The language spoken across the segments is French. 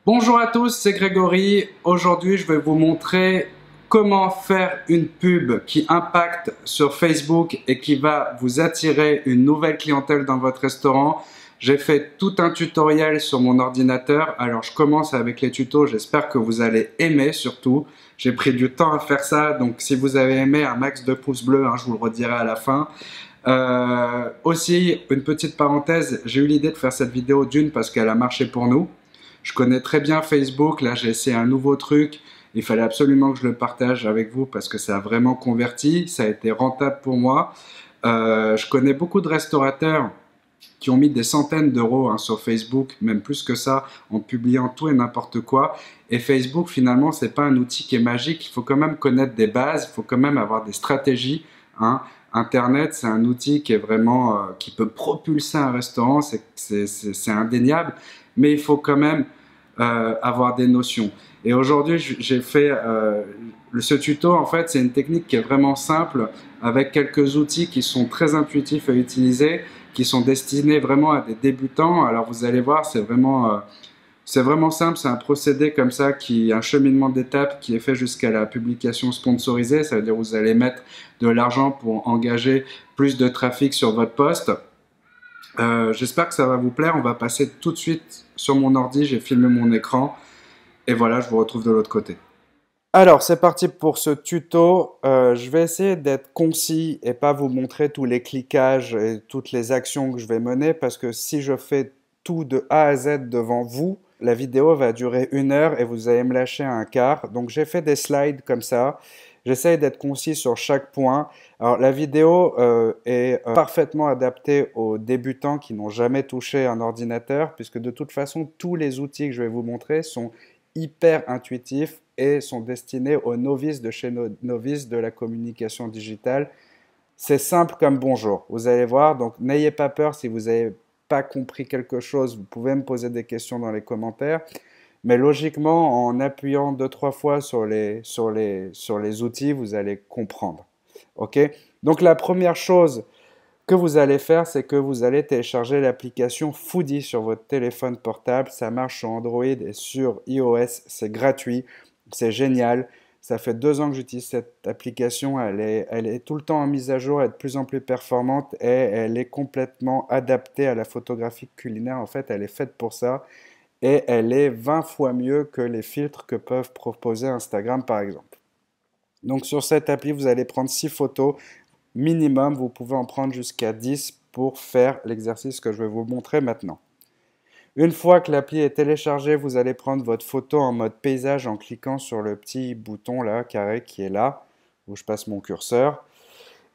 Bonjour à tous, c'est Grégory. Aujourd'hui, je vais vous montrer comment faire une pub qui impacte sur Facebook et qui va vous attirer une nouvelle clientèle dans votre restaurant. J'ai fait tout un tutoriel sur mon ordinateur. Alors, je commence avec les tutos. J'espère que vous allez aimer surtout. J'ai pris du temps à faire ça. Donc, si vous avez aimé, un max de pouces bleus, je vous le redirai à la fin. Aussi, une petite parenthèse, j'ai eu l'idée de faire cette vidéo d'une parce qu'elle a marché pour nous. Je connais très bien Facebook, là j'ai essayé un nouveau truc, il fallait absolument que je le partage avec vous parce que ça a vraiment converti, ça a été rentable pour moi. Je connais beaucoup de restaurateurs qui ont mis des centaines d'euros sur Facebook, même plus que ça, en publiant tout et n'importe quoi. Et Facebook, finalement, c'est pas un outil qui est magique. Il faut quand même connaître des bases, il faut quand même avoir des stratégies. hein. Internet, c'est un outil qui est vraiment, qui peut propulser un restaurant, c'est indéniable, mais il faut quand même avoir des notions. Et aujourd'hui, j'ai fait ce tuto. En fait, c'est une technique qui est vraiment simple, avec quelques outils qui sont très intuitifs à utiliser, qui sont destinés vraiment à des débutants. Alors vous allez voir, c'est vraiment simple, c'est un procédé comme ça, un cheminement d'étapes qui est fait jusqu'à la publication sponsorisée. Ça veut dire que vous allez mettre de l'argent pour engager plus de trafic sur votre poste. J'espère que ça va vous plaire. On va passer tout de suite sur mon ordi. J'ai filmé mon écran. Et voilà, je vous retrouve de l'autre côté. Alors, c'est parti pour ce tuto. Je vais essayer d'être concis et pas vous montrer tous les cliquages et toutes les actions que je vais mener parce que si je fais tout de A à Z devant vous, la vidéo va durer 1 heure et vous allez me lâcher un quart. Donc, j'ai fait des slides comme ça. J'essaye d'être concis sur chaque point. Alors, la vidéo est parfaitement adaptée aux débutants qui n'ont jamais touché un ordinateur puisque de toute façon, tous les outils que je vais vous montrer sont hyper intuitifs et sont destinés aux novices de chez novices de la communication digitale. C'est simple comme bonjour. Vous allez voir, donc n'ayez pas peur si vous n'avez pas compris quelque chose, vous pouvez me poser des questions dans les commentaires. Mais logiquement, en appuyant 2, 3 fois sur les outils, vous allez comprendre. OK? Donc la première chose que vous allez faire, c'est que vous allez télécharger l'application Foodie sur votre téléphone portable. Ça marche sur Android et sur iOS. C'est gratuit. C'est génial. Ça fait 2 ans que j'utilise cette application. Elle est tout le temps en mise à jour, elle est de plus en plus performante et elle est complètement adaptée à la photographie culinaire. En fait, elle est faite pour ça et elle est 20 fois mieux que les filtres que peuvent proposer Instagram, par exemple. Donc sur cette appli, vous allez prendre 6 photos minimum. Vous pouvez en prendre jusqu'à 10 pour faire l'exercice que je vais vous montrer maintenant. Une fois que l'appli est téléchargée, vous allez prendre votre photo en mode paysage en cliquant sur le petit bouton là, carré qui est là, où je passe mon curseur.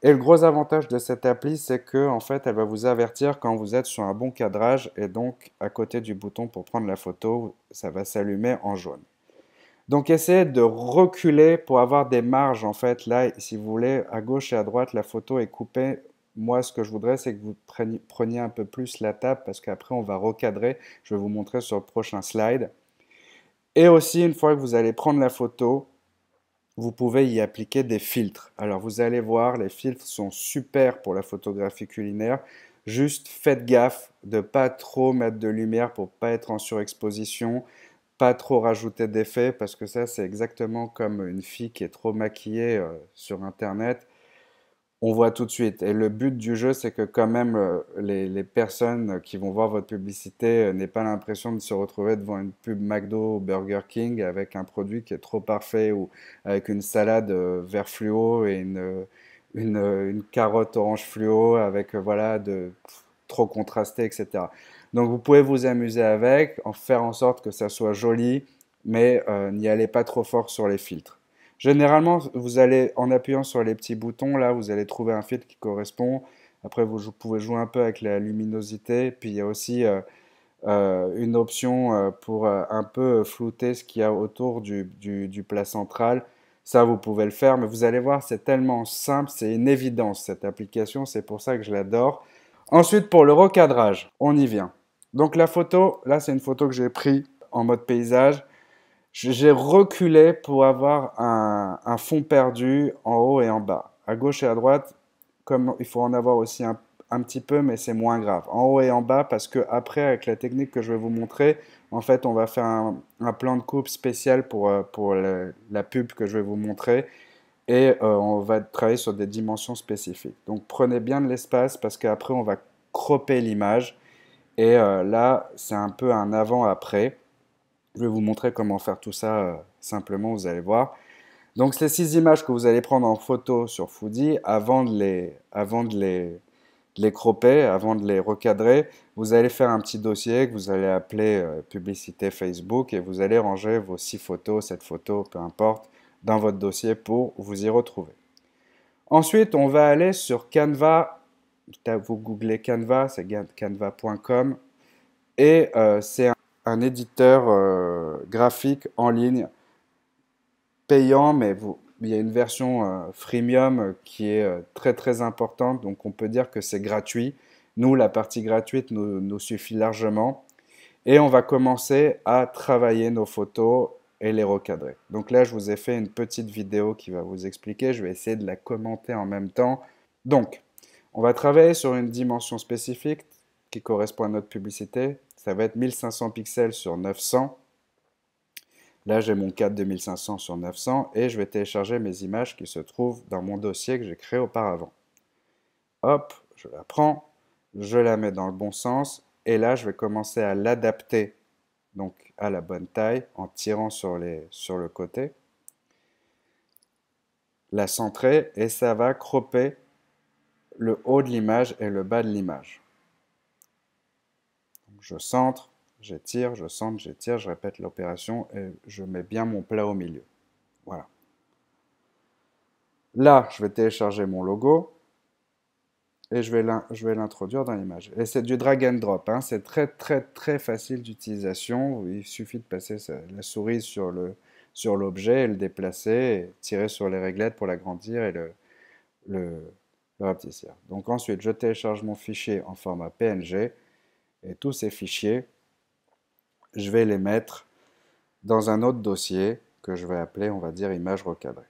Et le gros avantage de cette appli, c'est que en fait, elle va vous avertir quand vous êtes sur un bon cadrage et donc à côté du bouton pour prendre la photo, ça va s'allumer en jaune. Donc essayez de reculer pour avoir des marges en fait. Là, si vous voulez, à gauche et à droite, la photo est coupée. Moi, ce que je voudrais, c'est que vous preniez un peu plus la table parce qu'après, on va recadrer. Je vais vous montrer sur le prochain slide. Et aussi, une fois que vous allez prendre la photo, vous pouvez y appliquer des filtres. Alors, vous allez voir, les filtres sont super pour la photographie culinaire. Juste faites gaffe de ne pas trop mettre de lumière pour ne pas être en surexposition, pas trop rajouter d'effets parce que ça c'est exactement comme une fille qui est trop maquillée sur internet, on voit tout de suite. Et le but du jeu c'est que quand même les personnes qui vont voir votre publicité n'aient pas l'impression de se retrouver devant une pub McDo ou Burger King avec un produit qui est trop parfait ou avec une salade vert fluo et une carotte orange fluo avec voilà trop contrasté, etc. Donc vous pouvez vous amuser avec, en faire en sorte que ça soit joli, mais n'y allez pas trop fort sur les filtres. Généralement, vous allez, en appuyant sur les petits boutons, là, vous allez trouver un filtre qui correspond. Après, vous pouvez jouer un peu avec la luminosité. Puis il y a aussi une option pour un peu flouter ce qu'il y a autour du plat central. Ça, vous pouvez le faire, mais vous allez voir, c'est tellement simple, c'est une évidence cette application, c'est pour ça que je l'adore. Ensuite, pour le recadrage, on y vient. Donc la photo, là c'est une photo que j'ai prise en mode paysage. J'ai reculé pour avoir un fond perdu en haut et en bas. À gauche et à droite, comme il faut en avoir aussi un petit peu, mais c'est moins grave. En haut et en bas, parce que après, avec la technique que je vais vous montrer, en fait, on va faire un plan de coupe spécial pour la pub que je vais vous montrer. Et on va travailler sur des dimensions spécifiques. Donc prenez bien de l'espace parce qu'après on va cropper l'image. Et là, c'est un peu un avant-après. Je vais vous montrer comment faire tout ça simplement, vous allez voir. Donc ces 6 images que vous allez prendre en photo sur Foodie, avant de les cropper, avant de les recadrer, vous allez faire un petit dossier que vous allez appeler publicité Facebook et vous allez ranger vos 6 photos, 7 photos, peu importe, dans votre dossier pour vous y retrouver. Ensuite, on va aller sur Canva. Vous googlez Canva, c'est canva.com et c'est un éditeur graphique en ligne payant, mais il y a une version freemium qui est très très importante, donc on peut dire que c'est gratuit. Nous, la partie gratuite nous suffit largement. Et on va commencer à travailler nos photos et les recadrer. Donc là, je vous ai fait une petite vidéo qui va vous expliquer. Je vais essayer de la commenter en même temps. Donc, on va travailler sur une dimension spécifique qui correspond à notre publicité. Ça va être 1500 pixels sur 900. Là, j'ai mon cadre de 1500 sur 900 et je vais télécharger mes images qui se trouvent dans mon dossier que j'ai créé auparavant. Hop, je la prends, je la mets dans le bon sens et là, je vais commencer à l'adapter donc à la bonne taille en tirant sur le côté, la centrer et ça va cropper le haut de l'image et le bas de l'image. Je centre, j'étire, je centre, j'étire, je répète l'opération et je mets bien mon plat au milieu. Voilà. Là, je vais télécharger mon logo et je vais l'introduire dans l'image. Et c'est du drag and drop, hein. C'est très très très facile d'utilisation. Il suffit de passer la souris sur l'objet et le déplacer, et tirer sur les réglettes pour l'agrandir et le rapetisser. Donc ensuite, je télécharge mon fichier en format PNG et tous ces fichiers, je vais les mettre dans un autre dossier que je vais appeler, on va dire, image recadrée.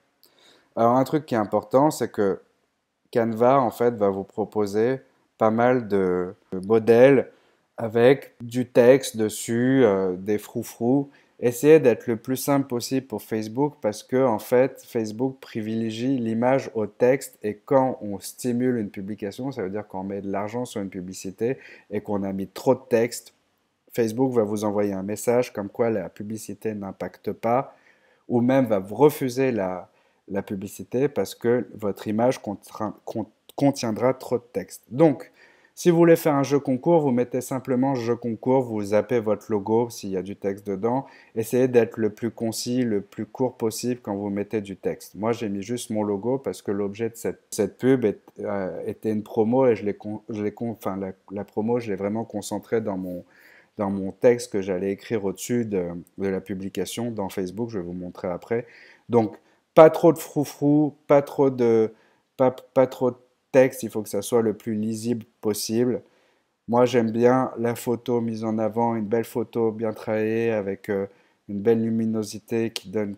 Alors un truc qui est important, c'est que Canva, en fait, va vous proposer pas mal de modèles avec du texte dessus, des froufrous. Essayez d'être le plus simple possible pour Facebook parce que, en fait, Facebook privilégie l'image au texte et quand on stimule une publication, ça veut dire qu'on met de l'argent sur une publicité et qu'on a mis trop de texte, Facebook va vous envoyer un message comme quoi la publicité n'impacte pas ou même va vous refuser la publicité parce que votre image contiendra trop de texte. Donc, si vous voulez faire un jeu concours, vous mettez simplement jeu concours, vous zappez votre logo s'il y a du texte dedans. Essayez d'être le plus concis, le plus court possible quand vous mettez du texte. Moi, j'ai mis juste mon logo parce que l'objet de cette pub était une promo et la promo, je l'ai vraiment concentrée dans mon texte que j'allais écrire au-dessus de la publication dans Facebook. Je vais vous montrer après. Donc, pas trop de froufrou, pas trop de texte, il faut que ça soit le plus lisible possible. Moi, j'aime bien la photo mise en avant, une belle photo bien travaillée avec une belle luminosité qui donne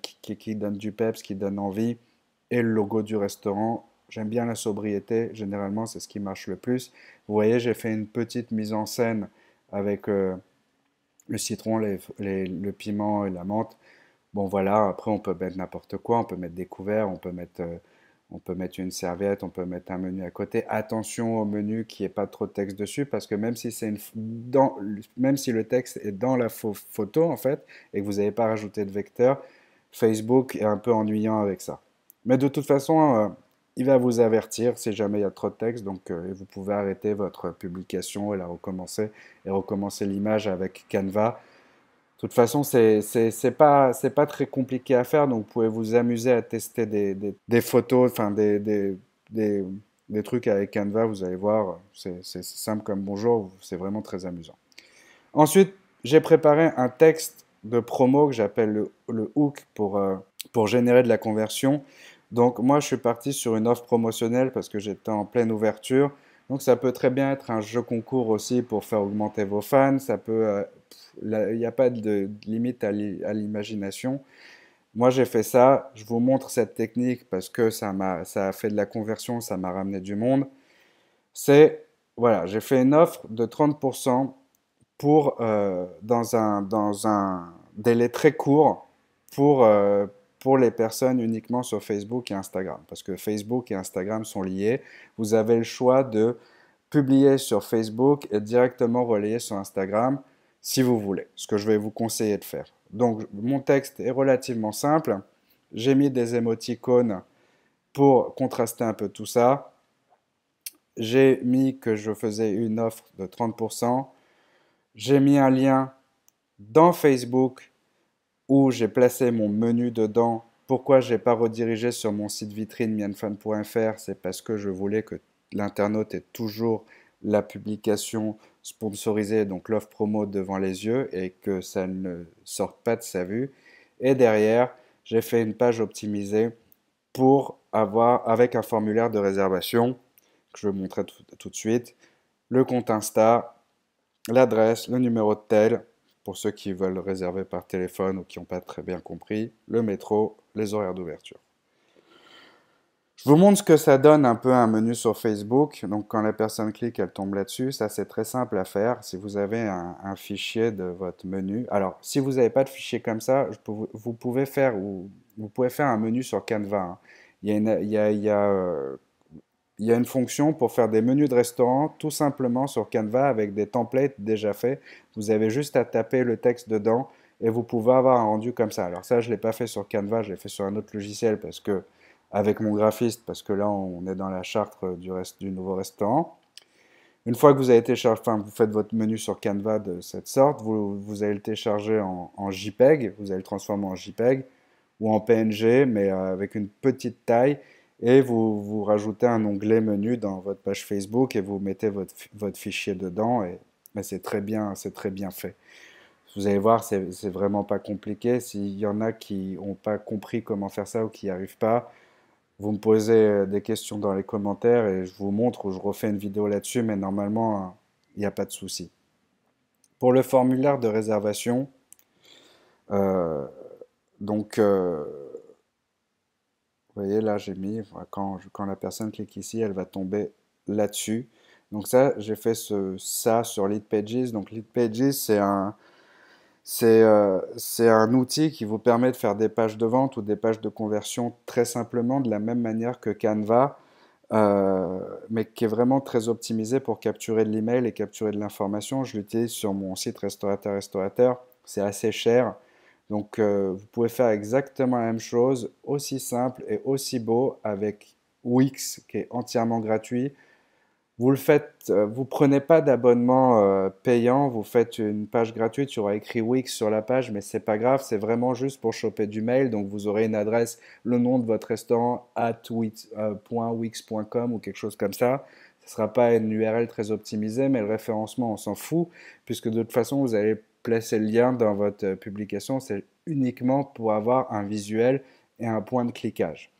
du peps, qui donne envie, et le logo du restaurant. J'aime bien la sobriété, généralement c'est ce qui marche le plus. Vous voyez, j'ai fait une petite mise en scène avec le citron, le piment et la menthe. Bon voilà, après on peut mettre n'importe quoi, on peut mettre des couverts, on peut mettre une serviette, on peut mettre un menu à côté. Attention au menu qui ait pas trop de texte dessus parce que même si même si le texte est dans la photo en fait et que vous n'avez pas rajouté de vecteur, Facebook est un peu ennuyant avec ça. Mais de toute façon, il va vous avertir si jamais il y a trop de texte, donc vous pouvez arrêter votre publication et la recommencer et recommencer l'image avec Canva. De toute façon, c'est pas très compliqué à faire, donc vous pouvez vous amuser à tester des photos, enfin des trucs avec Canva, vous allez voir, c'est simple comme bonjour, c'est vraiment très amusant. Ensuite, j'ai préparé un texte de promo que j'appelle le hook pour générer de la conversion. Donc moi, je suis parti sur une offre promotionnelle parce que j'étais en pleine ouverture. Donc ça peut très bien être un jeu concours aussi pour faire augmenter vos fans. Ça peut, il n'y a pas de limite à l'imagination. Moi, j'ai fait ça. Je vous montre cette technique parce que ça a fait de la conversion, ça m'a ramené du monde. C'est voilà, j'ai fait une offre de 30% dans un délai très court pour les personnes uniquement sur Facebook et Instagram. Parce que Facebook et Instagram sont liés. Vous avez le choix de publier sur Facebook et directement relayer sur Instagram si vous voulez, ce que je vais vous conseiller de faire. Donc, mon texte est relativement simple. J'ai mis des émoticônes pour contraster un peu tout ça. J'ai mis que je faisais une offre de 30%. J'ai mis un lien dans Facebook où j'ai placé mon menu dedans. Pourquoi je n'ai pas redirigé sur mon site vitrine mianfan.fr? C'est parce que je voulais que l'internaute ait toujours la publication sponsorisée, donc l'offre promo devant les yeux et que ça ne sorte pas de sa vue. Et derrière, j'ai fait une page optimisée pour avoir, avec un formulaire de réservation, que je vais vous montrer tout de suite, le compte Insta, l'adresse, le numéro de tel, pour ceux qui veulent réserver par téléphone ou qui n'ont pas très bien compris, le métro, les horaires d'ouverture. Je vous montre ce que ça donne un peu un menu sur Facebook. Donc quand la personne clique, elle tombe là-dessus. Ça, c'est très simple à faire. Si vous avez un fichier de votre menu. Alors, si vous n'avez pas de fichier comme ça, vous pouvez faire un menu sur Canva, hein. Il y a il y a une fonction pour faire des menus de restaurant tout simplement sur Canva avec des templates déjà faits. Vous avez juste à taper le texte dedans et vous pouvez avoir un rendu comme ça. Alors ça, je ne l'ai pas fait sur Canva, je l'ai fait sur un autre logiciel parce que, avec mon graphiste, parce que là, on est dans la charte du nouveau restaurant. Une fois que vous avez téléchargé, enfin, vous faites votre menu sur Canva de cette sorte, vous allez le télécharger en JPEG, vous allez le transformer en JPEG ou en PNG, mais avec une petite taille, et vous rajoutez un onglet menu dans votre page Facebook et vous mettez votre fichier dedans, et c'est très bien fait. Vous allez voir, c'est vraiment pas compliqué. S'il y en a qui n'ont pas compris comment faire ça ou qui n'y arrivent pas, vous me posez des questions dans les commentaires et je vous montre ou je refais une vidéo là-dessus, mais normalement, il n'y a pas de souci. Pour le formulaire de réservation, euh, donc, vous voyez, là, j'ai mis, voilà, quand la personne clique ici, elle va tomber là-dessus. Donc ça, j'ai fait ça sur Leadpages. Donc Leadpages, c'est un outil qui vous permet de faire des pages de vente ou des pages de conversion très simplement, de la même manière que Canva, mais qui est vraiment très optimisé pour capturer de l'email et capturer de l'information. Je l'utilise sur mon site restaurateur. C'est assez cher. Donc, vous pouvez faire exactement la même chose, aussi simple et aussi beau avec Wix, qui est entièrement gratuit. Vous le faites, vous prenez pas d'abonnement payant, vous faites une page gratuite, il y aura écrit Wix sur la page, mais c'est pas grave, c'est vraiment juste pour choper du mail. Donc vous aurez une adresse, le nom de votre restaurant @wix.com ou quelque chose comme ça. Ce sera pas une URL très optimisée, mais le référencement, on s'en fout, puisque de toute façon, vous allez placer le lien dans votre publication. C'est uniquement pour avoir un visuel et un point de cliquage.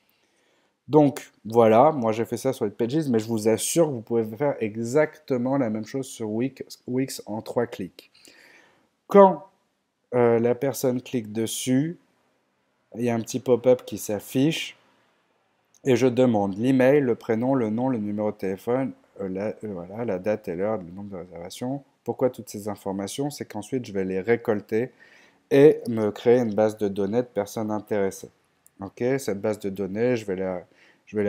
Donc voilà, moi j'ai fait ça sur les pages, mais je vous assure que vous pouvez faire exactement la même chose sur Wix en 3 clics. Quand la personne clique dessus, il y a un petit pop-up qui s'affiche et je demande l'email, le prénom, le nom, le numéro de téléphone, voilà, la date et l'heure, le nombre de réservations. Pourquoi toutes ces informations? C'est qu'ensuite je vais les récolter et me créer une base de données de personnes intéressées. Ok, cette base de données, je vais la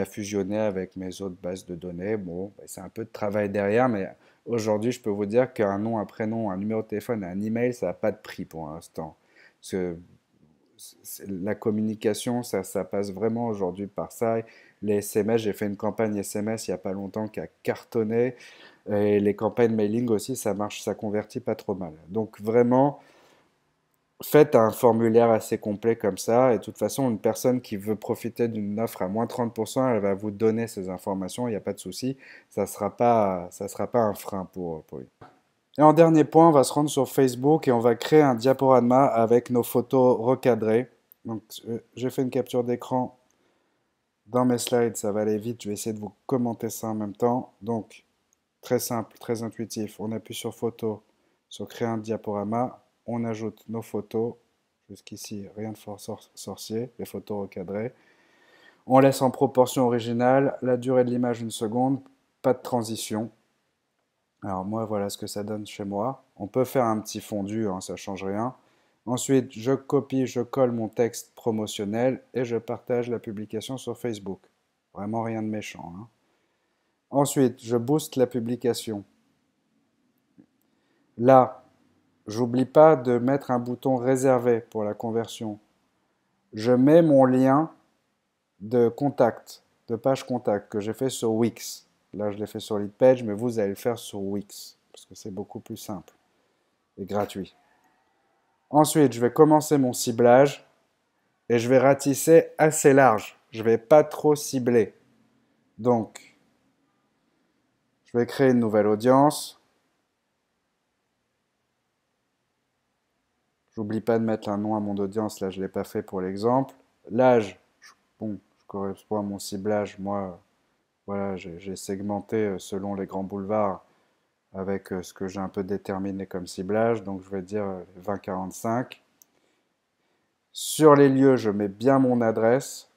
fusionner avec mes autres bases de données. Bon, ben, c'est un peu de travail derrière, mais aujourd'hui, je peux vous dire qu'un nom, un prénom, un numéro de téléphone et un email, ça n'a pas de prix pour l'instant. Parce que la communication, ça passe vraiment aujourd'hui par ça. Les SMS, j'ai fait une campagne SMS il n'y a pas longtemps qui a cartonné. Et les campagnes mailing aussi, ça marche, ça convertit pas trop mal. Donc vraiment, faites un formulaire assez complet comme ça, et de toute façon, une personne qui veut profiter d'une offre à moins 30%, elle va vous donner ces informations, il n'y a pas de souci, ça sera pas un frein pour lui. Et en dernier point, on va se rendre sur Facebook et on va créer un diaporama avec nos photos recadrées. Donc, j'ai fait une capture d'écran dans mes slides, ça va aller vite, je vais essayer de vous commenter ça en même temps. Donc, très simple, très intuitif, on appuie sur photo, sur créer un diaporama, on ajoute nos photos, jusqu'ici rien de fort sorcier, les photos recadrées. On laisse en proportion originale, la durée de l'image 1 seconde, pas de transition. Alors moi, voilà ce que ça donne chez moi. On peut faire un petit fondu, hein, ça change rien. Ensuite, je copie, je colle mon texte promotionnel et je partage la publication sur Facebook. Vraiment rien de méchant, hein. Ensuite, je booste la publication. Là, j'oublie pas de mettre un bouton réservé pour la conversion. Je mets mon lien de contact, de page contact que j'ai fait sur Wix. Là, je l'ai fait sur Leadpage, mais vous allez le faire sur Wix parce que c'est beaucoup plus simple et gratuit. Ensuite, je vais commencer mon ciblage et je vais ratisser assez large. Je ne vais pas trop cibler. Donc, je vais créer une nouvelle audience. J'oublie pas de mettre un nom à mon audience. Là, je ne l'ai pas fait pour l'exemple. L'âge, bon, je correspond à mon ciblage. Moi, voilà, j'ai segmenté selon les grands boulevards avec ce que j'ai un peu déterminé comme ciblage. Donc, je vais dire 20-45. Sur les lieux, je mets bien mon adresse.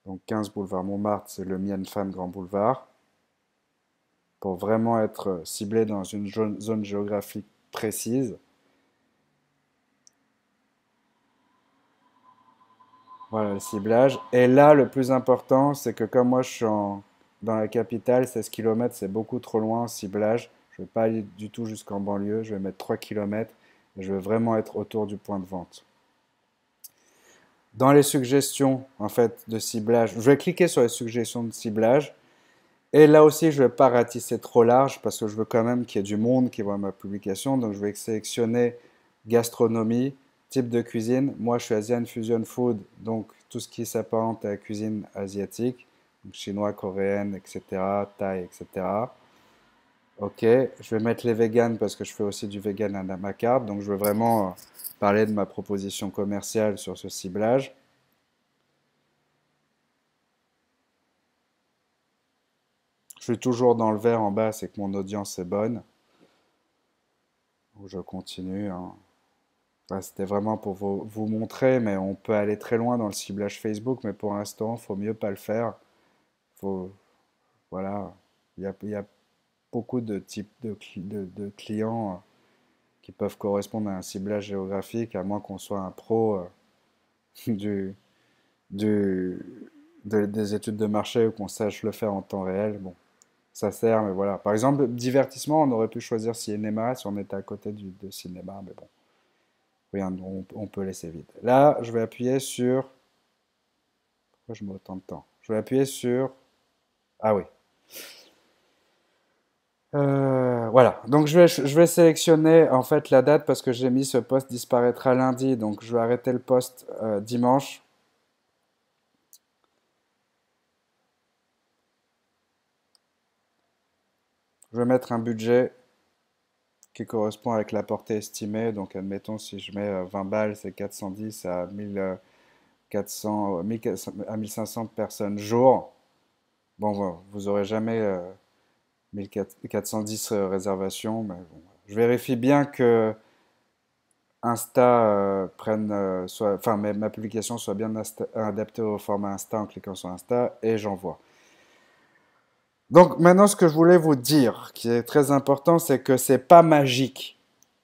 Donc 15 boulevard Montmartre, c'est le Mien Fan Grand Boulevard. Pour vraiment être ciblé dans une zone géographique précise. Voilà le ciblage. Et là, le plus important, c'est que comme moi je suis dans la capitale, 16 km, c'est beaucoup trop loin en ciblage. Je ne vais pas aller du tout jusqu'en banlieue, je vais mettre 3 km et je vais vraiment être autour du point de vente. Dans les suggestions en fait de ciblage, je vais cliquer sur les suggestions de ciblage. Et là aussi, je ne vais pas ratisser trop large parce que je veux quand même qu'il y ait du monde qui voit ma publication. Donc, je vais sélectionner gastronomie, type de cuisine. Moi, je suis Asian Fusion Food, donc tout ce qui s'apparente à la cuisine asiatique, donc chinois, coréenne, etc., thaï, etc. Ok, je vais mettre les véganes parce que je fais aussi du vegan à ma carte. Donc, je veux vraiment parler de ma proposition commerciale sur ce ciblage. Je suis toujours dans le vert en bas, c'est que mon audience est bonne. Je continue, hein. Ouais, c'était vraiment pour vous montrer, mais on peut aller très loin dans le ciblage Facebook, mais pour l'instant, il faut mieux pas le faire. Faut, voilà, il y a beaucoup de types de clients qui peuvent correspondre à un ciblage géographique, à moins qu'on soit un pro du, du, des études de marché ou qu'on sache le faire en temps réel. Bon, ça sert, mais voilà. Par exemple, divertissement, on aurait pu choisir cinéma si on était à côté de cinéma, mais bon. Regarde, on peut laisser vide. Là, je vais appuyer sur... Pourquoi je mets autant de temps? Je vais appuyer sur... Ah oui. Voilà. Donc, je vais sélectionner en fait la date parce que j'ai mis ce post disparaîtra lundi. Donc, je vais arrêter le post dimanche. Je vais mettre un budget qui correspond avec la portée estimée. Donc, admettons, si je mets 20 balles, c'est 410 à 1400, à 1500 personnes jour. Bon, vous aurez jamais 1410 réservations, mais bon. Je vérifie bien que Insta enfin ma publication soit bien adaptée au format Insta en cliquant sur Insta et j'envoie. Donc maintenant, ce que je voulais vous dire, qui est très important, c'est que c'est pas magique.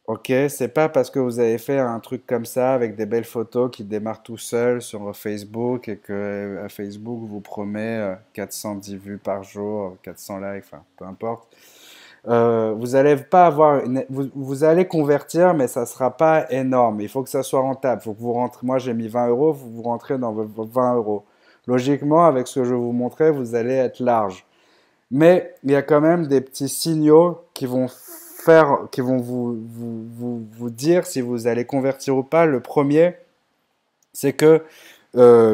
Ok, c'est pas parce que vous avez fait un truc comme ça avec des belles photos qui démarrent tout seul sur Facebook et que Facebook vous promet 410 vues par jour, 400 likes, enfin peu importe. Vous allez pas avoir vous allez convertir, mais ça sera pas énorme. Il faut que ça soit rentable. Faut que vous rentrez. Moi, j'ai mis 20 euros. Vous rentrez dans vos 20 euros. Logiquement, avec ce que je vais vous montrer, vous allez être large. Mais il y a quand même des petits signaux qui vont vous dire si vous allez convertir ou pas. Le premier, c'est que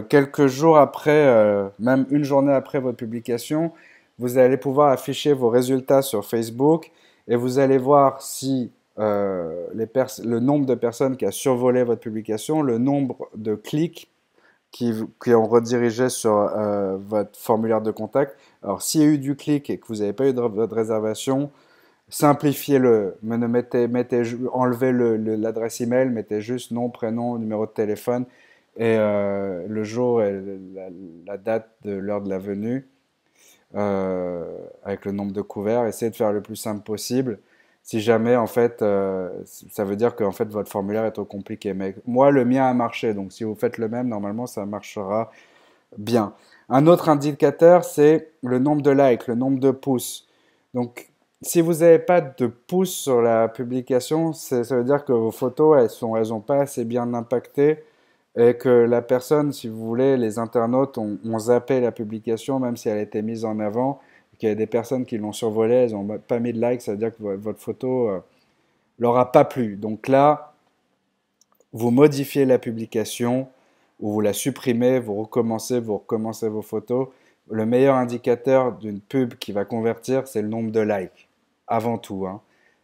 quelques jours après, même une journée après votre publication, vous allez pouvoir afficher vos résultats sur Facebook et vous allez voir si le nombre de personnes qui a survolé votre publication, le nombre de clics qui ont redirigé sur votre formulaire de contact. Alors, s'il y a eu du clic et que vous n'avez pas eu de réservation, simplifiez-le. Enlevez l'adresse email, mettez juste nom, prénom, numéro de téléphone et le jour et la date de l'heure de la venue. avec le nombre de couverts. Essayez de faire le plus simple possible. Si jamais, en fait, ça veut dire que en fait, votre formulaire est trop compliqué. Mais moi, le mien a marché. Donc, si vous faites le même, normalement, ça marchera bien. Un autre indicateur, c'est le nombre de likes, le nombre de pouces. Donc, si vous n'avez pas de pouces sur la publication, ça veut dire que vos photos, elles ont pas assez bien impacté et que la personne, si vous voulez, les internautes ont zappé la publication, même si elle a été mise en avant, qu'il y a des personnes qui l'ont survolée, elles n'ont pas mis de like, ça veut dire que votre photo leur a pas plu. Donc là, vous modifiez la publication ou vous la supprimez, vous recommencez vos photos. Le meilleur indicateur d'une pub qui va convertir, c'est le nombre de likes, avant tout, hein.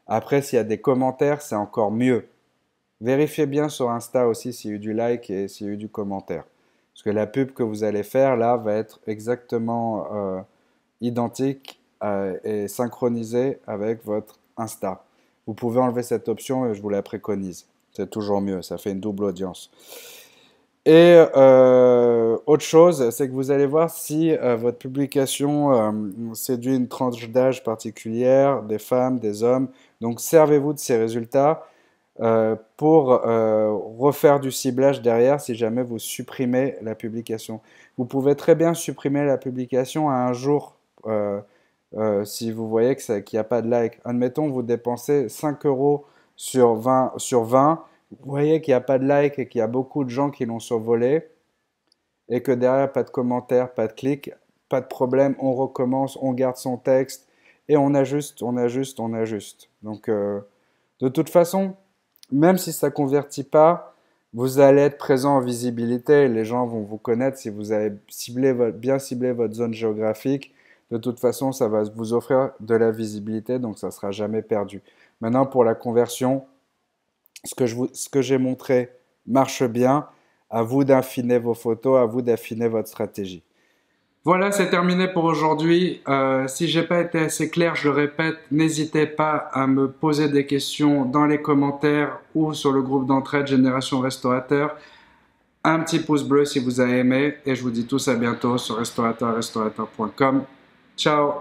Après, s'il y a des commentaires, c'est encore mieux. Vérifiez bien sur Insta aussi s'il y a eu du like et s'il y a eu du commentaire. Parce que la pub que vous allez faire là va être exactement identique et synchronisée avec votre Insta. Vous pouvez enlever cette option et je vous la préconise. C'est toujours mieux, ça fait une double audience. Et autre chose, c'est que vous allez voir si votre publication séduit une tranche d'âge particulière, des femmes, des hommes. Donc servez-vous de ces résultats pour refaire du ciblage derrière si jamais vous supprimez la publication. Vous pouvez très bien supprimer la publication à un jour si vous voyez qu'il n'y a pas de like. Admettons, vous dépensez 5 euros sur 20, vous voyez qu'il n'y a pas de like et qu'il y a beaucoup de gens qui l'ont survolé et que derrière, pas de commentaires, pas de clics, pas de problème, on recommence, on garde son texte et on ajuste, on ajuste, on ajuste. Donc, de toute façon, même si ça ne convertit pas, vous allez être présent en visibilité. Les gens vont vous connaître si vous avez bien ciblé votre zone géographique. De toute façon, ça va vous offrir de la visibilité, donc ça ne sera jamais perdu. Maintenant, pour la conversion, ce que j'ai montré marche bien. À vous d'affiner vos photos, à vous d'affiner votre stratégie. Voilà, c'est terminé pour aujourd'hui. Si j'ai pas été assez clair, je le répète, n'hésitez pas à me poser des questions dans les commentaires ou sur le groupe d'entraide Génération Restaurateur. Un petit pouce bleu si vous avez aimé et je vous dis tous à bientôt sur restaurateurrestaurateur.com. Ciao!